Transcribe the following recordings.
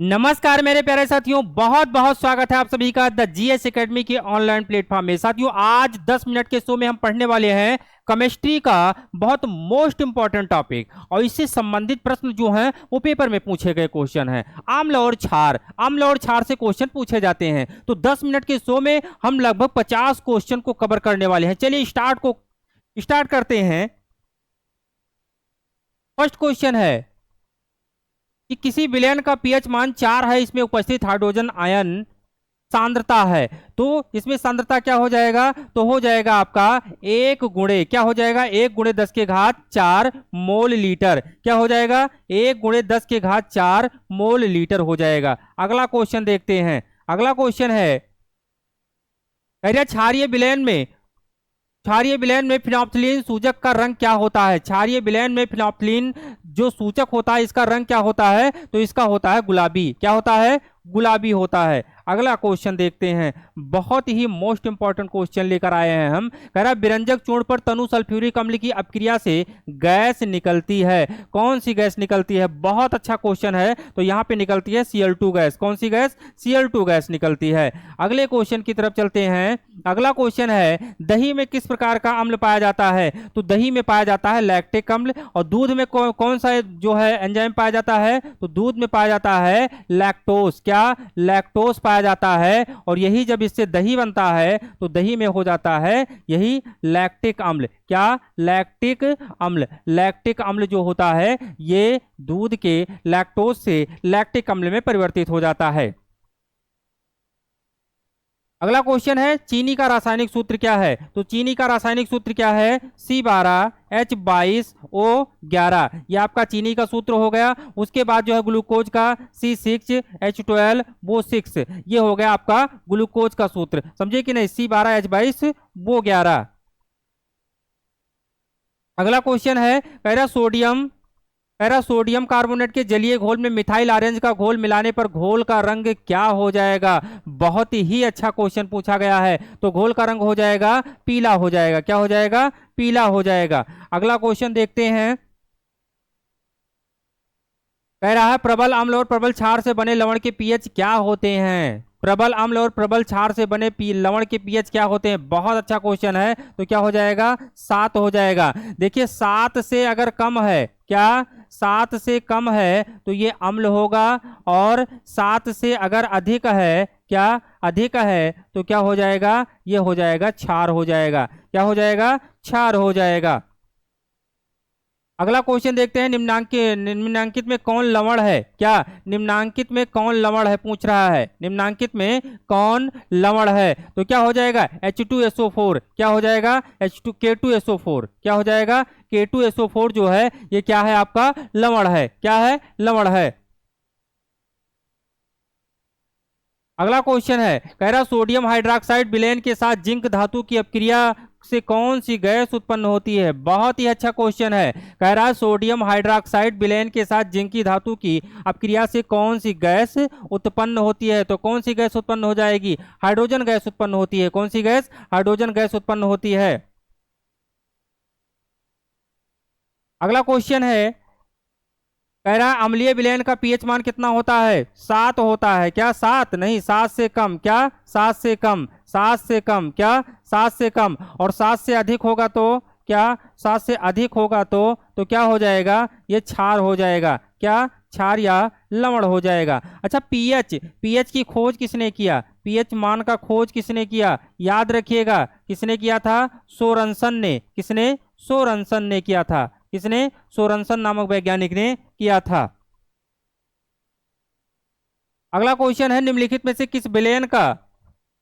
नमस्कार मेरे प्यारे साथियों, बहुत बहुत स्वागत है आप सभी का द जीएस एकेडमी के ऑनलाइन प्लेटफॉर्म में। साथियों, आज 10 मिनट के शो में हम पढ़ने वाले हैं केमिस्ट्री का बहुत मोस्ट इंपॉर्टेंट टॉपिक, और इससे संबंधित प्रश्न जो हैं वो पेपर में पूछे गए क्वेश्चन हैं। अम्ल और क्षार से क्वेश्चन पूछे जाते हैं। तो 10 मिनट के शो में हम लगभग 50 क्वेश्चन को कवर करने वाले हैं। चलिए स्टार्ट करते हैं। फर्स्ट क्वेश्चन है कि किसी विलयन का पीएच मान 4 है, इसमें उपस्थित हाइड्रोजन आयन सांद्रता है। तो इसमें सांद्रता क्या हो जाएगा? तो हो जाएगा आपका 1 गुणे क्या हो जाएगा? 1 गुणे 10 के घात 4 मोल लीटर। क्या हो जाएगा? 1 गुणे 10 के घात 4 मोल लीटर हो जाएगा। अगला क्वेश्चन देखते हैं। अगला क्वेश्चन है, क्षारीय विलयन में फिनोप्थिलीन सूचक का रंग क्या होता है? क्षारीय विलयन में फिनोप्थिलीन जो सूचक होता है, इसका रंग क्या होता है? तो इसका होता है गुलाबी। क्या होता है? गुलाबी होता है। अगला क्वेश्चन देखते हैं। बहुत ही मोस्ट इंपॉर्टेंट क्वेश्चन लेकर आए हैं हम। कह रहा विरंजक चूर्ण पर तनु सल्फ्यूरिक अम्ल की अपक्रिया से गैस निकलती है। कौन सी गैस निकलती है? बहुत अच्छा क्वेश्चन है। तो यहाँ पे निकलती है Cl2 गैस। कौन सी गैस? Cl2 गैस निकलती है। अगले क्वेश्चन की तरफ चलते हैं। अगला क्वेश्चन है, दही में किस प्रकार का अम्ल पाया जाता है? तो दही में पाया जाता है लैक्टिक अम्ल। और दूध में कौन सा जो है एंजाइम पाया जाता है? तो दूध में पाया जाता है लैक्टोस। क्या? लैक्टोस पाया जाता है। और यही जब इससे दही बनता है तो दही में हो जाता है यही लैक्टिक अम्ल। क्या? लैक्टिक अम्ल। लैक्टिक अम्ल जो होता है ये दूध के लैक्टोस से लैक्टिक अम्ल में परिवर्तित हो जाता है। अगला क्वेश्चन है, चीनी का रासायनिक सूत्र क्या है? तो चीनी का रासायनिक सूत्र क्या है? C12H22O11। ये आपका चीनी का सूत्र हो गया। उसके बाद जो है ग्लूकोज का C6H12O6। ये हो गया आपका ग्लूकोज का सूत्र। समझे कि नहीं? C12H22O11। अगला क्वेश्चन है, सोडियम कार्बोनेट के जलीय घोल में मिथाइल ऑरेंज का घोल मिलाने पर घोल का रंग क्या हो जाएगा? बहुत ही अच्छा क्वेश्चन पूछा गया है। तो घोल का रंग हो जाएगा पीला हो जाएगा। क्या हो जाएगा? पीला हो जाएगा। अगला क्वेश्चन देखते हैं। कह रहा है प्रबल अम्ल और प्रबल क्षार से बने लवण के पीएच क्या होते हैं? प्रबल अम्ल और प्रबल क्षार से बने लवण के पीएच क्या होते हैं? बहुत अच्छा क्वेश्चन है। तो क्या हो जाएगा? 7 हो जाएगा। देखिए 7 से अगर कम है, क्या 7 से कम है तो ये अम्ल होगा। और 7 से अगर अधिक है, क्या अधिक है तो क्या हो जाएगा? ये हो जाएगा क्षार हो जाएगा। क्या हो जाएगा? क्षार हो जाएगा। अगला क्वेश्चन देखते हैं। निम्नांकित में कौन लवण है? क्या? निम्नांकित में कौन लवण है पूछ रहा है। निम्नांकित में कौन लवण है? तो क्या हो जाएगा? H2SO4। क्या हो जाएगा? K2SO4। क्या हो जाएगा? K2SO4 जो है ये क्या है? आपका लवण है। क्या है? लवण है। अगला क्वेश्चन है, कह रहा सोडियम हाइड्रोक्साइड विलयन के साथ जिंक धातु की अपक्रिया से कौन सी गैस उत्पन्न होती है? बहुत ही अच्छा क्वेश्चन है। कह रहा है सोडियम हाइड्रोक्साइड विलयन के साथ जिंक की धातु की अपक्रिया से कौन सी गैस उत्पन्न होती है? तो कौन सी गैस उत्पन्न हो जाएगी? हाइड्रोजन गैस उत्पन्न होती है। कौन सी गैस? हाइड्रोजन गैस उत्पन्न होती है। अगला क्वेश्चन है, कह रहा है अम्लीय विलयन का पीएच मान कितना होता है? 7 होता है। क्या 7? नहीं, 7 से कम। क्या? 7 से कम। 7 से कम। क्या? 7 से कम। और 7 से अधिक होगा तो क्या? 7 से अधिक होगा तो क्या हो जाएगा? ये क्षार हो जाएगा। क्या? क्षार या लवण हो जाएगा। अच्छा, पीएच की खोज किसने किया? पीएच मान का खोज किसने किया? याद रखिएगा, किसने किया था? सोरनसन ने। किसने? सोरनसन ने किया था। किसने? सोरनसन नामक वैज्ञानिक ने किया था। अगला क्वेश्चन है, निम्नलिखित में से किस विलयन का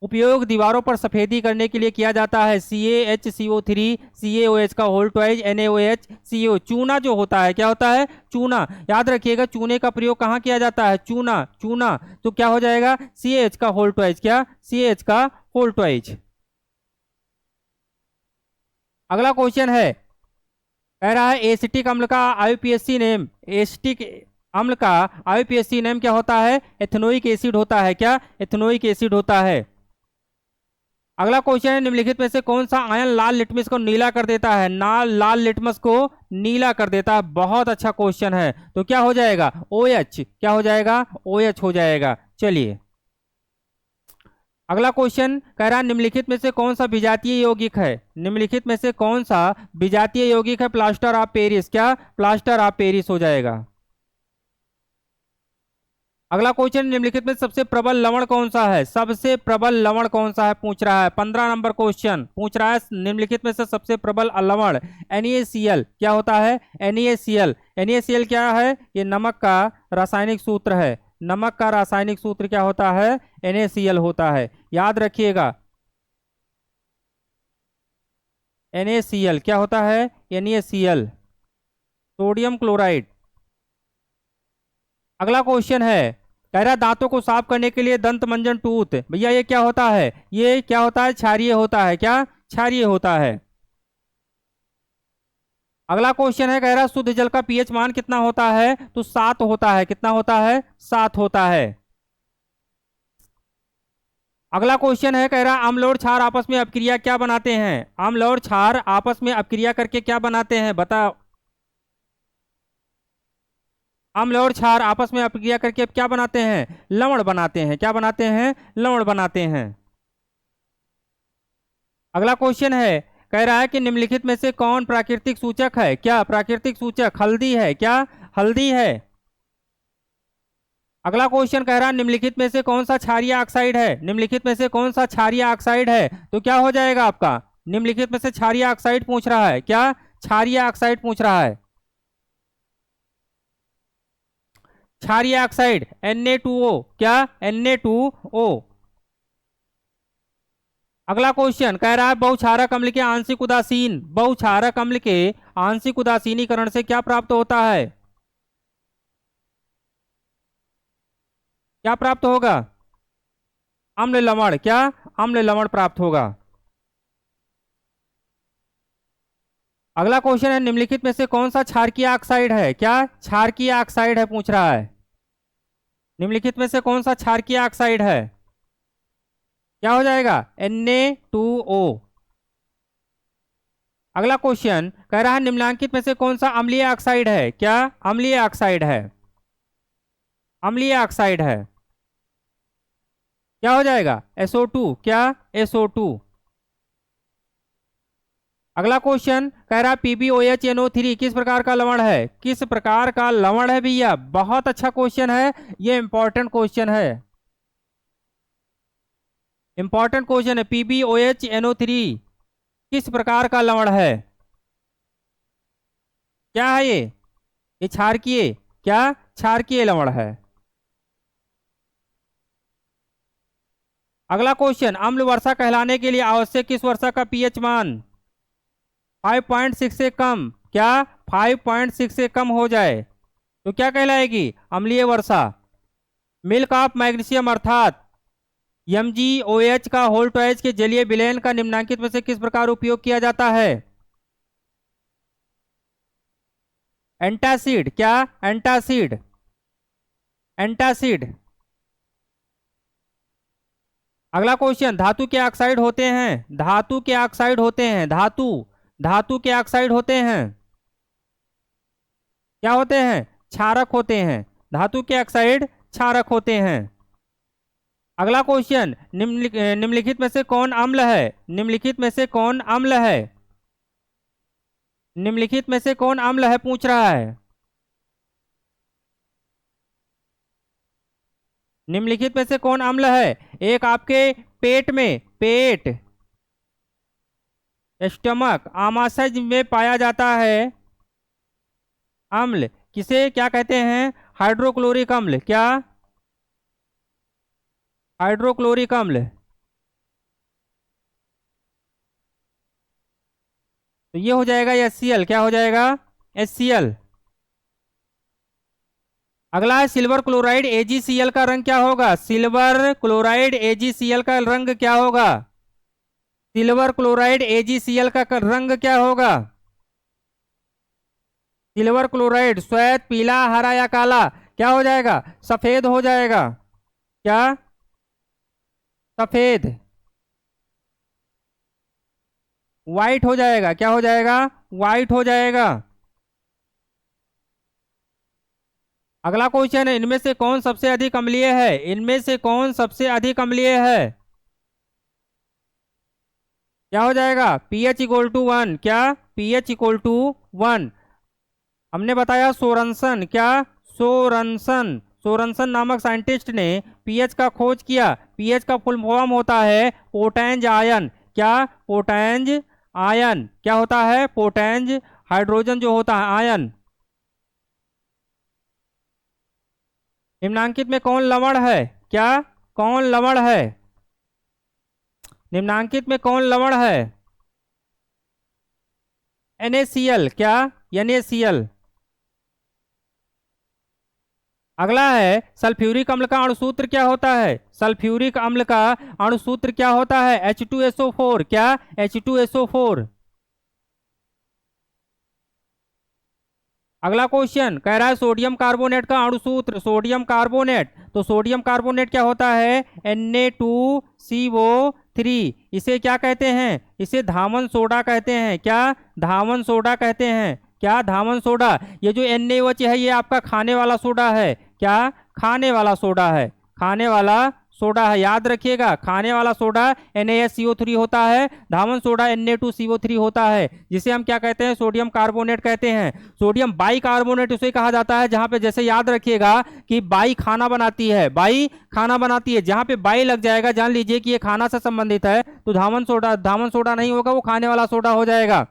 उपयोग दीवारों पर सफेदी करने के लिए किया जाता है? CaHCO3, CaOH का होल ट्वाइज, NaOH, CO। चूना जो होता है, क्या होता है? चूना। याद रखिएगा, चूने का प्रयोग कहाँ किया जाता है? चूना। तो क्या हो जाएगा? CaH का होल ट्वाइज। क्या? CaH का होल ट्वाइज। अगला क्वेश्चन है, कह रहा है एसिटिक अम्ल का आईयूपीएसी नेम, एसिटिक अम्ल का आईयूपीएसी नेम क्या होता है? एथेनोइक एसिड होता है। क्या? एथेनोइक एसिड होता है। अगला क्वेश्चन है, निम्नलिखित में से कौन सा आयन लाल लिटमस को नीला कर देता है? लाल लिटमस को नीला कर देता है। बहुत अच्छा क्वेश्चन है। तो क्या हो जाएगा? OH। क्या हो जाएगा? OH हो जाएगा। चलिए अगला क्वेश्चन कह रहा है, निम्नलिखित में से कौन सा विजातीय यौगिक है? निम्नलिखित में से कौन सा विजातीय यौगिक है? Plaster of Paris. क्या? प्लास्टर ऑफ पेरिस हो जाएगा। अगला क्वेश्चन, निम्नलिखित में सबसे प्रबल लवण कौन सा है? सबसे प्रबल लवण कौन सा है पूछ रहा है। 15 नंबर क्वेश्चन पूछ रहा है, निम्नलिखित में से सबसे प्रबल लवण NaCl। क्या होता है? NaCl। NaCl क्या है? ये नमक का रासायनिक सूत्र है। नमक का रासायनिक सूत्र क्या होता है? NaCl होता है। याद रखिएगा, NaCl क्या होता है? NaCl sodium chloride. अगला क्वेश्चन है, कह रहा है दांतों को साफ करने के लिए दंत मंजन टूथ। भैया ये क्या होता है? ये क्या होता है? क्षारीय होता है। क्या? क्षारीय होता है। अगला क्वेश्चन है, कह रहा है शुद्ध जल का पीएच मान कितना होता है? तो 7 होता है। कितना होता है? 7 होता है। अगला क्वेश्चन है, कह रहा है अम्ल और क्षार आपस में अपक्रिया क्या बनाते हैं? अम्ल और क्षार आपस में अपक्रिया करके क्या बनाते हैं? बताओ। अम्ल और क्षार आपस में अपक्रिया करके क्या बनाते हैं? लवण बनाते हैं। क्या बनाते हैं? लवण बनाते हैं। अगला क्वेश्चन है, कह रहा है कि निम्नलिखित में से कौन प्राकृतिक सूचक है? क्या प्राकृतिक सूचक? हल्दी है। क्या? हल्दी है। अगला क्वेश्चन कह रहा है, निम्नलिखित में से कौन सा क्षारीय ऑक्साइड है? निम्नलिखित में से कौन सा क्षारीय ऑक्साइड है? तो क्या हो जाएगा आपका? निम्नलिखित में से क्षारीय ऑक्साइड पूछ रहा है। क्या? क्षारीय ऑक्साइड पूछ रहा है। क्षारीय ऑक्साइड Na2O। क्या? Na2O। अगला क्वेश्चन कह रहा है, बहुक्षारक अम्ल के बहुक्षारक अम्ल के आंशिक उदासीनीकरण से क्या प्राप्त होता है? क्या प्राप्त होगा? अम्ल लवण। क्या? अम्ल लवण प्राप्त होगा। अगला क्वेश्चन है, निम्नलिखित में से कौन सा क्षारकीय ऑक्साइड है? क्या? क्षारकीय ऑक्साइड है पूछ रहा है। निम्नलिखित में से कौन सा क्षारकीय ऑक्साइड है? क्या हो जाएगा? Na2O। अगला क्वेश्चन कह रहा है, निम्नलिखित में से कौन सा अम्लीय ऑक्साइड है? क्या? अम्लीय ऑक्साइड है। अम्लीय ऑक्साइड है। क्या हो जाएगा? SO2। क्या? SO2। अगला क्वेश्चन कह रहा है, PbOH किस प्रकार का लवण है? किस प्रकार का लवण है भैया? बहुत अच्छा क्वेश्चन है। ये इंपॉर्टेंट क्वेश्चन है। इंपॉर्टेंट क्वेश्चन है। PbOH किस प्रकार का लवण है? क्या है ये? ये क्षारकीय। क्या? क्षारकीय लवण है। अगला क्वेश्चन, अम्ल वर्षा कहलाने के लिए आवश्यक किस वर्षा का पीएच मान 5.6 से कम? क्या? 5.6 से कम हो जाए तो क्या कहलाएगी? अम्लीय वर्षा। मिल्क ऑफ मैग्नीशियम अर्थात MgOH का होल्टोएच के जलीय विलयन का निम्नलिखित में से किस प्रकार उपयोग किया जाता है? एंटासिड। क्या? एंटासिड। एंटासिड। अगला क्वेश्चन, धातु के ऑक्साइड होते हैं। धातु के ऑक्साइड होते हैं। धातु के ऑक्साइड होते हैं। क्या होते हैं? क्षारक होते हैं। धातु के ऑक्साइड क्षारक होते हैं। अगला क्वेश्चन, निम्नलिखित में से कौन अम्ल है? निम्नलिखित में से कौन अम्ल है? निम्नलिखित में से कौन अम्ल है पूछ रहा है। निम्नलिखित में से कौन अम्ल है? एक आपके पेट स्टमक आमाशय में पाया जाता है अम्ल, किसे क्या कहते हैं? हाइड्रोक्लोरिक अम्ल। क्या? हाइड्रोक्लोरिक अम्ल। तो ये हो जाएगा HCl। क्या हो जाएगा? HCl। अगला है, सिल्वर क्लोराइड AgCl का रंग क्या होगा? सिल्वर क्लोराइड AgCl का रंग क्या होगा? सिल्वर क्लोराइड AgCl का रंग क्या होगा? सिल्वर क्लोराइड श्वेत, पीला, हरा या काला? क्या हो जाएगा? सफेद हो जाएगा। क्या? सफेद। व्हाइट हो जाएगा। क्या हो जाएगा? व्हाइट हो जाएगा। अगला क्वेश्चन है, इनमें से कौन सबसे अधिक अम्लीय है? इनमें से कौन सबसे अधिक अम्लीय है? क्या हो जाएगा? pH equal to 1। क्या? pH equal to 1। हमने बताया सोरनसन। क्या? सोरनसन। सोरनसन नामक साइंटिस्ट ने पीएच का खोज किया। पीएच का फुल फॉर्म होता है पोटेंज आयन। क्या? पोटेंज आयन। क्या होता है? पोटेंज हाइड्रोजन जो होता है आयन। निम्नांकित में कौन लवण है? क्या? कौन लवण है? निम्नांकित में कौन लवण है? NaCl। क्या? NaCl। अगला है, सल्फ्यूरिक अम्ल का अणुसूत्र क्या होता है? सल्फ्यूरिक अम्ल का अणुसूत्र क्या होता है? H2SO4। क्या? H2SO4। अगला क्वेश्चन कह रहा है सोडियम कार्बोनेट का अणुसूत्र। सोडियम कार्बोनेट, तो सोडियम कार्बोनेट क्या होता है? Na2CO3। इसे क्या कहते हैं? इसे धामन सोडा कहते हैं। क्या? धामन सोडा कहते हैं। क्या? धामन सोडा। ये जो NaOH है ये आपका खाने वाला सोडा है। क्या? खाने वाला सोडा है। खाने वाला सोडा है, याद रखिएगा। खाने वाला सोडा NaSCO3 होता है, धामन सोडा Na2CO3 होता है, जिसे हम क्या कहते हैं? सोडियम कार्बोनेट कहते हैं। सोडियम बाई कार्बोनेट उसे कहा जाता है जहां पे, जैसे याद रखिएगा कि बाई खाना बनाती है। बाई खाना बनाती है, जहां पे बाई लग जाएगा जान लीजिए कि ये खाना से संबंधित है, तो धामन सोडा नहीं होगा, वो खाने वाला सोडा हो जाएगा।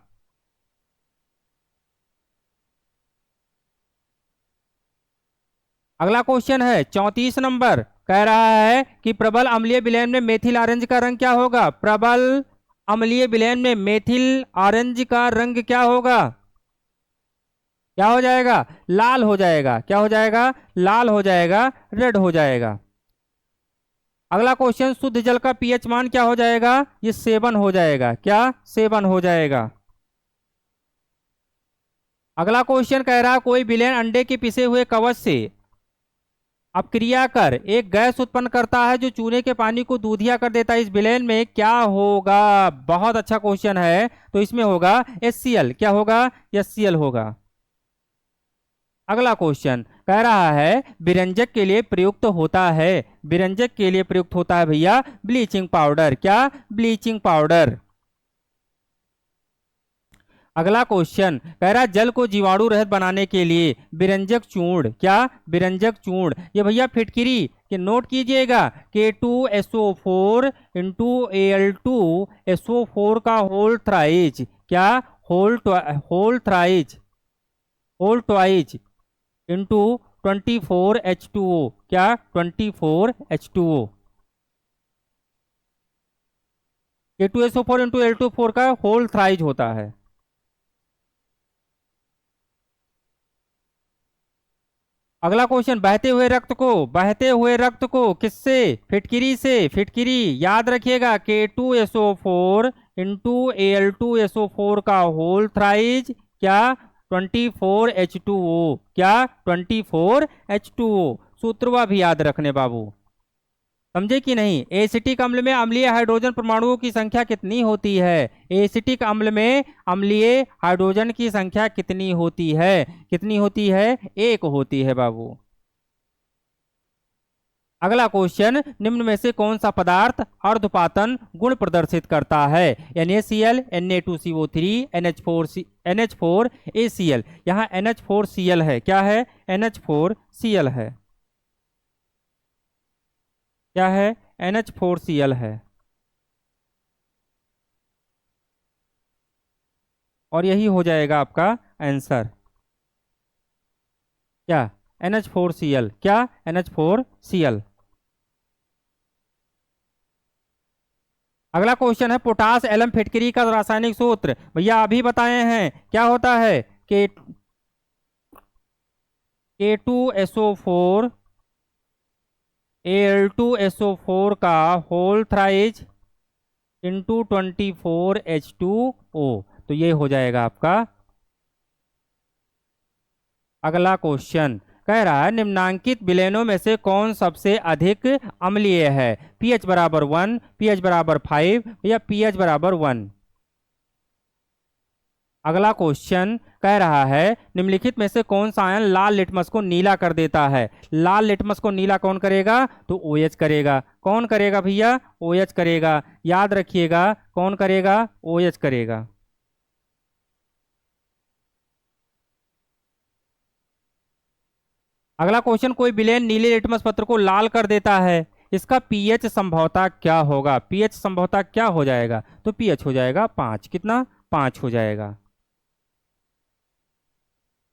अगला क्वेश्चन है 34 नंबर, कह रहा है कि प्रबल अम्लीय विलयन में मेथिल ऑरेंज का रंग क्या होगा? प्रबल अम्लीय विलयन में मेथिल ऑरेंज का रंग क्या होगा? क्या हो जाएगा? लाल हो जाएगा। क्या हो जाएगा? लाल हो जाएगा, रेड हो जाएगा। अगला क्वेश्चन, शुद्ध जल का पीएच मान क्या हो जाएगा? ये 7 हो जाएगा। क्या? 7 हो जाएगा। अगला क्वेश्चन कह रहा है कोई विलेन अंडे के पिसे हुए कवच से अपक्रिया कर एक गैस उत्पन्न करता है जो चूने के पानी को दूधिया कर देता है। इस विलेन में क्या होगा? बहुत अच्छा क्वेश्चन है। तो इसमें होगा HCl। क्या होगा? HCl होगा। अगला क्वेश्चन कह रहा है विरंजक के लिए प्रयुक्त होता है। विरंजक के लिए प्रयुक्त होता है भैया ब्लीचिंग पाउडर। क्या? Bleaching powder. अगला क्वेश्चन कह रहा है जल को जीवाणु रहित बनाने के लिए विरंजक चूर्ण। क्या? विरंजक चूर्ण। ये भैया फिटकिरी के नोट कीजिएगा, K2SO4 इंटू Al2SO4 का होल थ्राइज। क्या? Whole thrice, whole twice into 24H2O। क्या? 24H2O। K2SO4 इंटू Al2O4 का होल थ्राइज होता है। अगला क्वेश्चन, बहते हुए रक्त को किससे? फिटकिरी से। फिटकिरी याद रखिएगा, K2SO4 इंटू Al2SO4 का होल थ्राइज। क्या? 24H2O। क्या? 24H2O। सूत्रवा भी याद रखने बाबू, समझे कि नहीं? एसिटिक अम्ल में अम्लीय हाइड्रोजन परमाणुओं की संख्या कितनी होती है? एसिटिक अम्ल में अम्लीय हाइड्रोजन की संख्या कितनी होती है? कितनी होती है? 1 होती है बाबू। अगला क्वेश्चन, निम्न में से कौन सा पदार्थ अर्धपातन गुण प्रदर्शित करता है? NaCl, Na2CO3, NH4ACl। यहाँ NH4Cl है। क्या है? NH4Cl है। क्या है? NH4Cl है। और यही हो जाएगा आपका आंसर। क्या? NH4Cl। क्या? NH4Cl। अगला क्वेश्चन है पोटास एलम फिटकरी का रासायनिक सूत्र। भैया अभी बताए हैं क्या होता है? के K2SO4 Al2SO4 का होल थ्राइज इंटू 24H2O। तो ये हो जाएगा आपका। अगला क्वेश्चन कह रहा है निम्नांकित विलेनों में से कौन सबसे अधिक अम्लीय है? pH बराबर 1, pH बराबर 5 या pH बराबर 1? अगला क्वेश्चन कह रहा है निम्नलिखित में से कौन सा आयन लाल लिटमस को नीला कर देता है। लाल लिटमस को नीला कौन करेगा, तो OH करेगा। कौन करेगा भैया, OH करेगा। याद रखिएगा कौन करेगा, OH करेगा। अगला क्वेश्चन, कोई विलेन नीले लिटमस पत्र को लाल कर देता है, इसका पीएच संभवतः क्या होगा। पीएच संभवतः क्या हो जाएगा, तो पीएच हो जाएगा 5। कितना, 5 हो जाएगा।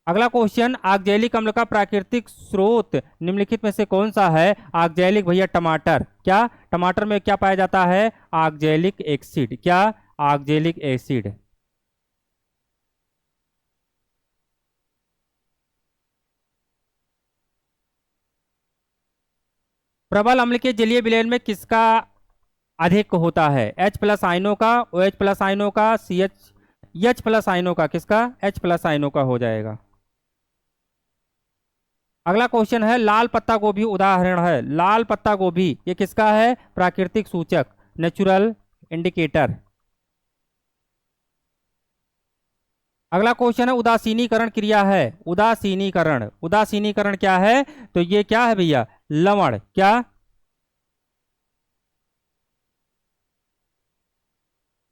अगला क्वेश्चन, आक्जेलिक अम्ल का प्राकृतिक स्रोत निम्नलिखित में से कौन सा है। आक्जेलिक भैया टमाटर। क्या, टमाटर में क्या पाया जाता है, आक्जेलिक एसिड। क्या, आक्जेलिक एसिड। प्रबल अम्ल के जलीय विलयन में किसका अधिक होता है, H+ आयनों का, OH+ आयनों का, H+ आयनों का। किसका, H+ आयनों का हो जाएगा। अगला क्वेश्चन है, लाल पत्ता गोभी उदाहरण है। लाल पत्ता गोभी ये किसका है, प्राकृतिक सूचक, नेचुरल इंडिकेटर। अगला क्वेश्चन है, उदासीनीकरण क्रिया है। उदासीनीकरण, उदासीनीकरण क्या है, तो ये क्या है भैया, लवण। क्या,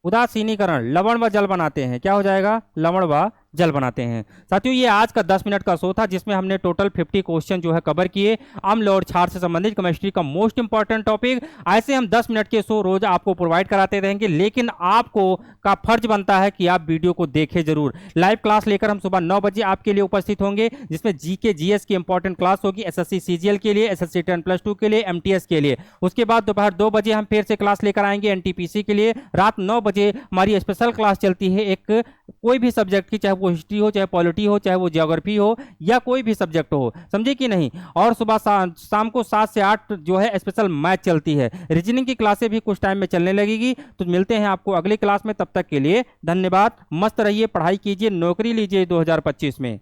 उदासीनीकरण लवण व जल बनाते हैं। क्या हो जाएगा, लवण व जल बनाते हैं। साथियों ये आज का 10 मिनट का शो था जिसमें हमने टोटल 50 क्वेश्चन जो है कवर किए, अम्ल और क्षार से संबंधित केमिस्ट्री का मोस्ट इंपॉर्टेंट टॉपिक। ऐसे हम 10 मिनट के शो रोज आपको प्रोवाइड कराते रहेंगे, लेकिन आपको का फर्ज बनता है कि आप वीडियो को देखें जरूर। लाइव क्लास लेकर हम सुबह 9 बजे आपके लिए उपस्थित होंगे, जिसमें जीके जीएस की इंपॉर्टेंट क्लास होगी, SSC CGL के लिए, SSC 10+2 के लिए, MTS के लिए। उसके बाद दोपहर 2 बजे हम फिर से क्लास लेकर आएंगे NTPC के लिए। रात 9 बजे हमारी स्पेशल क्लास चलती है एक कोई भी सब्जेक्ट की, चाहे वो हिस्ट्री हो, चाहे पॉलिटी हो, चाहे वो ज्योग्राफी हो, या कोई भी सब्जेक्ट हो, समझे कि नहीं। और सुबह शाम को 7 से 8 जो है स्पेशल मैथ चलती है। रीजनिंग की क्लासें भी कुछ टाइम में चलने लगेगी। तो मिलते हैं आपको अगली क्लास में, तब तक के लिए धन्यवाद। मस्त रहिए, पढ़ाई कीजिए, नौकरी लीजिए 2025 में।